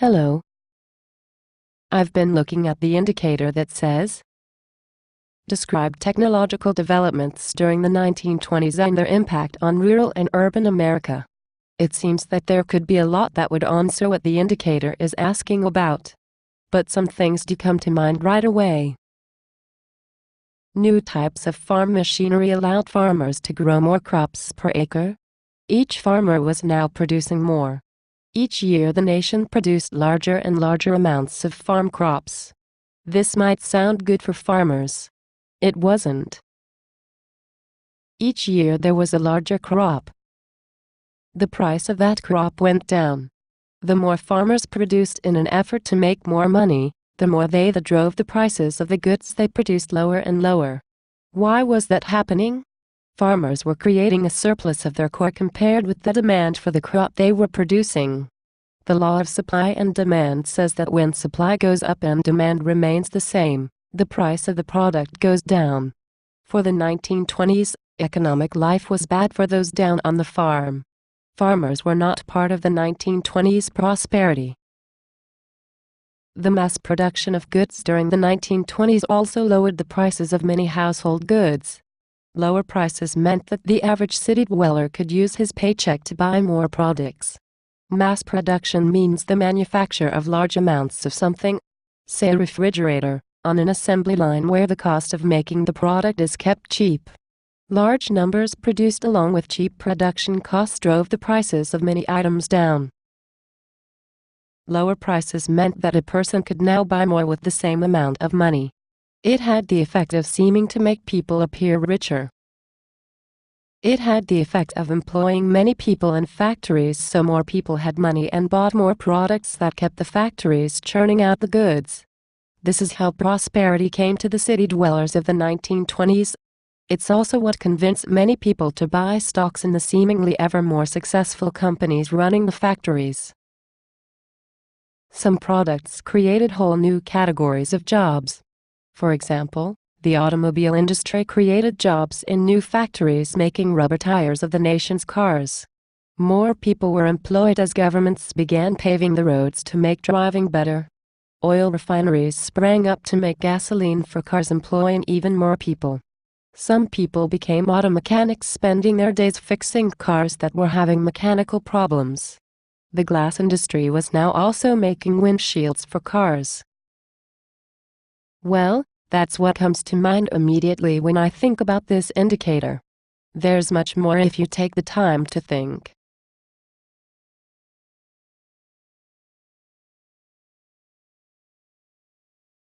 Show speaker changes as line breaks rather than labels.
Hello. I've been looking at the indicator that says describe technological developments during the 1920s and their impact on rural and urban America. It seems that there could be a lot that would answer what the indicator is asking about. But some things do come to mind right away. New types of farm machinery allowed farmers to grow more crops per acre. Each farmer was now producing more. Each year the nation produced larger and larger amounts of farm crops. This might sound good for farmers. It wasn't. Each year there was a larger crop. The price of that crop went down. The more farmers produced in an effort to make more money, the more they drove the prices of the goods they produced lower and lower. Why was that happening? Farmers were creating a surplus of their core compared with the demand for the crop they were producing. The law of supply and demand says that when supply goes up and demand remains the same, the price of the product goes down. For the 1920s, economic life was bad for those down on the farm. Farmers were not part of the 1920s prosperity. The mass production of goods during the 1920s also lowered the prices of many household goods. Lower prices meant that the average city dweller could use his paycheck to buy more products. Mass production means the manufacture of large amounts of something, say a refrigerator, on an assembly line where the cost of making the product is kept cheap. Large numbers produced along with cheap production costs drove the prices of many items down. Lower prices meant that a person could now buy more with the same amount of money. It had the effect of seeming to make people appear richer. It had the effect of employing many people in factories, so more people had money and bought more products that kept the factories churning out the goods. This is how prosperity came to the city dwellers of the 1920s. It's also what convinced many people to buy stocks in the seemingly ever more successful companies running the factories. Some products created whole new categories of jobs. For example, the automobile industry created jobs in new factories making rubber tires of the nation's cars. More people were employed as governments began paving the roads to make driving better. Oil refineries sprang up to make gasoline for cars, employing even more people. Some people became auto mechanics, spending their days fixing cars that were having mechanical problems. The glass industry was now also making windshields for cars. Well, that's what comes to mind immediately when I think about this indicator. There's much more if you take the time to think.